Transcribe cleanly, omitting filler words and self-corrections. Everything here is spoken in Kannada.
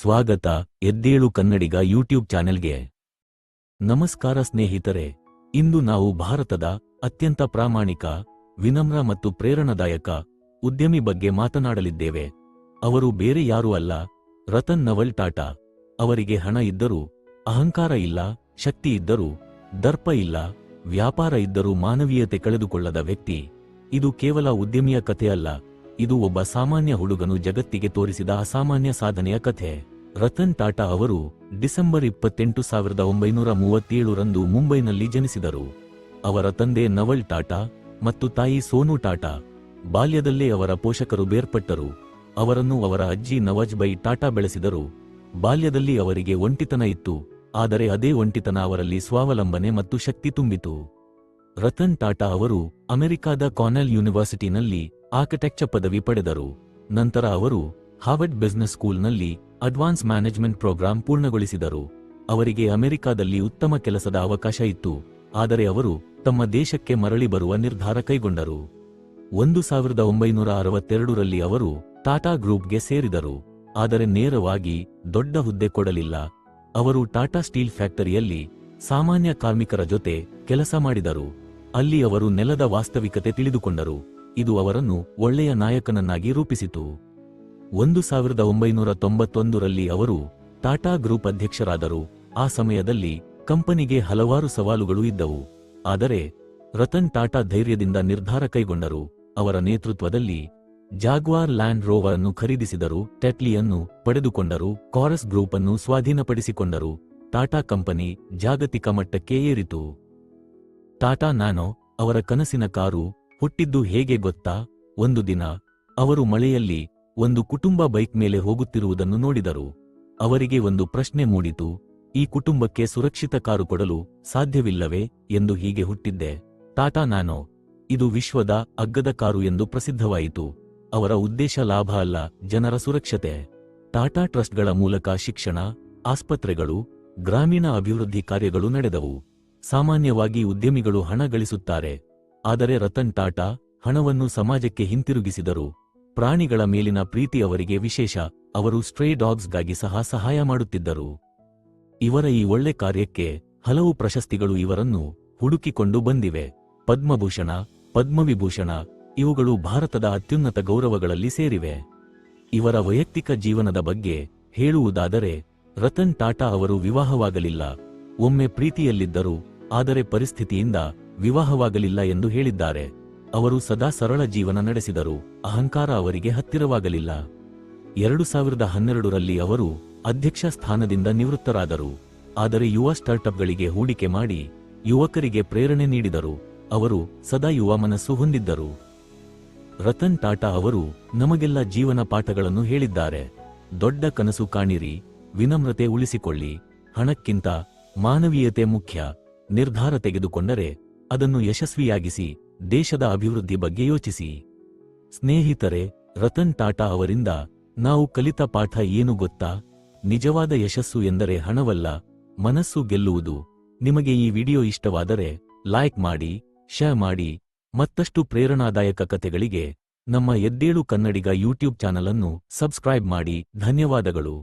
ಸ್ವಾಗತ ಎದ್ದೇಳು ಕನ್ನಡಿಗ ಯೂಟ್ಯೂಬ್ ಚಾನೆಲ್ಗೆ. ನಮಸ್ಕಾರ ಸ್ನೇಹಿತರೆ, ಇಂದು ನಾವು ಭಾರತದ ಅತ್ಯಂತ ಪ್ರಾಮಾಣಿಕ, ವಿನಮ್ರ ಮತ್ತು ಪ್ರೇರಣಾದಾಯಕ ಉದ್ಯಮಿ ಬಗ್ಗೆ ಮಾತನಾಡಲಿದ್ದೇವೆ. ಅವರು ಬೇರೆ ಯಾರೂ ಅಲ್ಲ, ರತನ್ ನವಲ್ ಟಾಟಾ. ಅವರಿಗೆ ಹಣ ಇದ್ದರೂ ಅಹಂಕಾರ ಇಲ್ಲ, ಶಕ್ತಿ ಇದ್ದರೂ ದರ್ಪ ಇಲ್ಲ, ವ್ಯಾಪಾರ ಇದ್ದರೂ ಮಾನವೀಯತೆ ಕಳೆದುಕೊಳ್ಳದ ವ್ಯಕ್ತಿ. ಇದು ಕೇವಲ ಉದ್ಯಮಿಯ ಕಥೆಯಲ್ಲ, ಇದು ಒಬ್ಬ ಸಾಮಾನ್ಯ ಹುಡುಗನು ಜಗತ್ತಿಗೆ ತೋರಿಸಿದ ಅಸಾಮಾನ್ಯ ಸಾಧನೆಯ ಕಥೆ. ರತನ್ ಟಾಟಾ ಅವರು ಡಿಸೆಂಬರ್ 28, 1937 ರಂದು ಮುಂಬೈನಲ್ಲಿ ಜನಿಸಿದರು. ಅವರ ತಂದೆ ನವಲ್ ಟಾಟಾ ಮತ್ತು ತಾಯಿ ಸೋನು ಟಾಟಾ. ಬಾಲ್ಯದಲ್ಲೇ ಅವರ ಪೋಷಕರು ಬೇರ್ಪಟ್ಟರು. ಅವರನ್ನು ಅವರ ಅಜ್ಜಿ ನವಾಜ್ಬೈ ಟಾಟಾ ಬೆಳೆಸಿದರು. ಬಾಲ್ಯದಲ್ಲಿ ಅವರಿಗೆ ಒಂಟಿತನ ಇತ್ತು, ಆದರೆ ಅದೇ ಒಂಟಿತನ ಅವರಲ್ಲಿ ಸ್ವಾವಲಂಬನೆ ಮತ್ತು ಶಕ್ತಿ ತುಂಬಿತು. ರತನ್ ಟಾಟಾ ಅವರು ಅಮೆರಿಕಾದ ಕಾರ್ನೆಲ್ ಯೂನಿವರ್ಸಿಟಿನಲ್ಲಿ ಆರ್ಕಿಟೆಕ್ಚರ್ ಪದವಿ ಪಡೆದರು. ನಂತರ ಅವರು ಹಾರ್ವರ್ಡ್ ಬಿಸಿನೆಸ್ ಸ್ಕೂಲ್ನಲ್ಲಿ ಅಡ್ವಾನ್ಸ್ ಮ್ಯಾನೇಜ್ಮೆಂಟ್ ಪ್ರೋಗ್ರಾಂ ಪೂರ್ಣಗೊಳಿಸಿದರು. ಅವರಿಗೆ ಅಮೆರಿಕಾದಲ್ಲಿ ಉತ್ತಮ ಕೆಲಸದ ಅವಕಾಶ ಇತ್ತು, ಆದರೆ ಅವರು ತಮ್ಮ ದೇಶಕ್ಕೆ ಮರಳಿ ಬರುವ ನಿರ್ಧಾರ ಕೈಗೊಂಡರು. 1962 ರಲ್ಲಿ ಅವರು ಟಾಟಾ ಗ್ರೂಪ್ಗೆ ಸೇರಿದರು, ಆದರೆ ನೇರವಾಗಿ ದೊಡ್ಡ ಹುದ್ದೆ ಕೊಡಲಿಲ್ಲ. ಅವರು ಟಾಟಾ ಸ್ಟೀಲ್ ಫ್ಯಾಕ್ಟರಿಯಲ್ಲಿ ಸಾಮಾನ್ಯ ಕಾರ್ಮಿಕರ ಜೊತೆ ಕೆಲಸ ಮಾಡಿದರು. ಅಲ್ಲಿ ಅವರು ನೆಲದ ವಾಸ್ತವಿಕತೆ ತಿಳಿದುಕೊಂಡರು. ಇದು ಅವರನ್ನು ಒಳ್ಳೆಯ ನಾಯಕನನ್ನಾಗಿ ರೂಪಿಸಿತು. 1991 ರಲ್ಲಿ ಅವರು ಟಾಟಾ ಗ್ರೂಪ್ ಅಧ್ಯಕ್ಷರಾದರು. ಆ ಸಮಯದಲ್ಲಿ ಕಂಪನಿಗೆ ಹಲವಾರು ಸವಾಲುಗಳು ಇದ್ದವು, ಆದರೆ ರತನ್ ಟಾಟಾ ಧೈರ್ಯದಿಂದ ನಿರ್ಧಾರ ಕೈಗೊಂಡರು. ಅವರ ನೇತೃತ್ವದಲ್ಲಿ ಜಾಗ್ವಾರ್ ಲ್ಯಾಂಡ್ ರೋವರ್ ಅನ್ನು ಖರೀದಿಸಿದರು, ಟೆಟ್ಲಿಯನ್ನು ಪಡೆದುಕೊಂಡರು, ಕಾರಸ್ ಗ್ರೂಪ್ ಅನ್ನು ಸ್ವಾಧೀನಪಡಿಸಿಕೊಂಡರು. ಟಾಟಾ ಕಂಪನಿ ಜಾಗತಿಕ ಮಟ್ಟಕ್ಕೆ ಏರಿತು. ಟಾಟಾ ನ್ಯಾನೋ ಅವರ ಕನಸಿನ ಕಾರು ಹುಟ್ಟಿದ್ದು ಹೇಗೆ ಗೊತ್ತಾ? ಒಂದು ದಿನ ಅವರು ಮಳೆಯಲ್ಲಿ ಒಂದು ಕುಟುಂಬ ಬೈಕ್ ಮೇಲೆ ಹೋಗುತ್ತಿರುವುದನ್ನು ನೋಡಿದರು. ಅವರಿಗೆ ಒಂದು ಪ್ರಶ್ನೆ ಮೂಡಿತು, ಈ ಕುಟುಂಬಕ್ಕೆ ಸುರಕ್ಷಿತ ಕಾರು ಕೊಡಲು ಸಾಧ್ಯವಿಲ್ಲವೇ ಎಂದು. ಹೀಗೆ ಹುಟ್ಟಿದ್ದೆ ಟಾಟಾ ನ್ಯಾನೋ. ಇದು ವಿಶ್ವದ ಅಗ್ಗದ ಕಾರು ಎಂದು ಪ್ರಸಿದ್ಧವಾಯಿತು. ಅವರ ಉದ್ದೇಶ ಲಾಭ ಅಲ್ಲ, ಜನರ ಸುರಕ್ಷತೆ. ಟಾಟಾ ಟ್ರಸ್ಟ್ಗಳ ಮೂಲಕ ಶಿಕ್ಷಣ, ಆಸ್ಪತ್ರೆಗಳು, ಗ್ರಾಮೀಣ ಅಭಿವೃದ್ಧಿ ಕಾರ್ಯಗಳು ನಡೆದವು. ಸಾಮಾನ್ಯವಾಗಿ ಉದ್ಯಮಿಗಳು ಹಣ ಗಳಿಸುತ್ತಾರೆ, ಆದರೆ ರತನ್ ಟಾಟಾ ಹಣವನ್ನು ಸಮಾಜಕ್ಕೆ ಹಿಂತಿರುಗಿಸಿದರು. ಪ್ರಾಣಿಗಳ ಮೇಲಿನ ಪ್ರೀತಿ ಅವರಿಗೆ ವಿಶೇಷ. ಅವರು ಸ್ಟ್ರೇ ಡಾಗ್ಸ್ಗಾಗಿ ಸಹ ಸಹಾಯ ಮಾಡುತ್ತಿದ್ದರು. ಇವರ ಈ ಒಳ್ಳೆ ಕಾರ್ಯಕ್ಕೆ ಹಲವು ಪ್ರಶಸ್ತಿಗಳು ಇವರನ್ನು ಹುಡುಕಿಕೊಂಡು ಬಂದಿವೆ. ಪದ್ಮಭೂಷಣ, ಪದ್ಮವಿಭೂಷಣ ಇವುಗಳು ಭಾರತದ ಅತ್ಯುನ್ನತ ಗೌರವಗಳಲ್ಲಿ ಸೇರಿವೆ. ಇವರ ವೈಯಕ್ತಿಕ ಜೀವನದ ಬಗ್ಗೆ ಹೇಳುವುದಾದರೆ, ರತನ್ ಟಾಟಾ ಅವರು ವಿವಾಹವಾಗಲಿಲ್ಲ. ಒಮ್ಮೆ ಪ್ರೀತಿಯಲ್ಲಿದ್ದರು, ಆದರೆ ಪರಿಸ್ಥಿತಿಯಿಂದ ವಿವಾಹವಾಗಲಿಲ್ಲ ಎಂದು ಹೇಳಿದ್ದಾರೆ. ಅವರು ಸದಾ ಸರಳ ಜೀವನ ನಡೆಸಿದರು, ಅಹಂಕಾರ ಅವರಿಗೆ ಹತ್ತಿರವಾಗಲಿಲ್ಲ. 2012 ರಲ್ಲಿ ಅವರು ಅಧ್ಯಕ್ಷ ಸ್ಥಾನದಿಂದ ನಿವೃತ್ತರಾದರು, ಆದರೆ ಯುವ ಸ್ಟಾರ್ಟ್ಅಪ್ಗಳಿಗೆ ಹೂಡಿಕೆ ಮಾಡಿ ಯುವಕರಿಗೆ ಪ್ರೇರಣೆ ನೀಡಿದರು. ಅವರು ಸದಾ ಯುವ ಮನಸ್ಸು ಹೊಂದಿದ್ದರು. ರತನ್ ಟಾಟಾ ಅವರು ನಮಗೆಲ್ಲ ಜೀವನ ಪಾಠಗಳನ್ನು ಹೇಳಿದ್ದಾರೆ. ದೊಡ್ಡ ಕನಸು ಕಾಣಿರಿ, ವಿನಮ್ರತೆ ಉಳಿಸಿಕೊಳ್ಳಿ, ಹಣಕ್ಕಿಂತ ಮಾನವೀಯತೆ ಮುಖ್ಯ. ನಿರ್ಧಾರ ತೆಗೆದುಕೊಂಡರೆ ಅದನ್ನು ಯಶಸ್ವಿಯಾಗಿಸಿ, ದೇಶದ ಅಭಿವೃದ್ಧಿ ಬಗ್ಗೆ ಯೋಚಿಸಿ. ಸ್ನೇಹಿತರೆ, ರತನ್ ಟಾಟಾ ಅವರಿಂದ ನಾವು ಕಲಿತ ಪಾಠ ಏನು ಗೊತ್ತಾ? ನಿಜವಾದ ಯಶಸ್ಸು ಎಂದರೆ ಹಣವಲ್ಲ, ಮನಸ್ಸು ಗೆಲ್ಲುವುದು. ನಿಮಗೆ ಈ ವಿಡಿಯೋ ಇಷ್ಟವಾದರೆ ಲೈಕ್ ಮಾಡಿ, ಶೇರ್ ಮಾಡಿ. ಮತ್ತಷ್ಟು ಪ್ರೇರಣಾದಾಯಕ ಕಥೆಗಳಿಗೆ ನಮ್ಮ ಎದ್ದೇಳು ಕನ್ನಡಿಗ ಯೂಟ್ಯೂಬ್ ಚಾನಲ್ ಅನ್ನು ಸಬ್ಸ್ಕ್ರೈಬ್ ಮಾಡಿ. ಧನ್ಯವಾದಗಳು.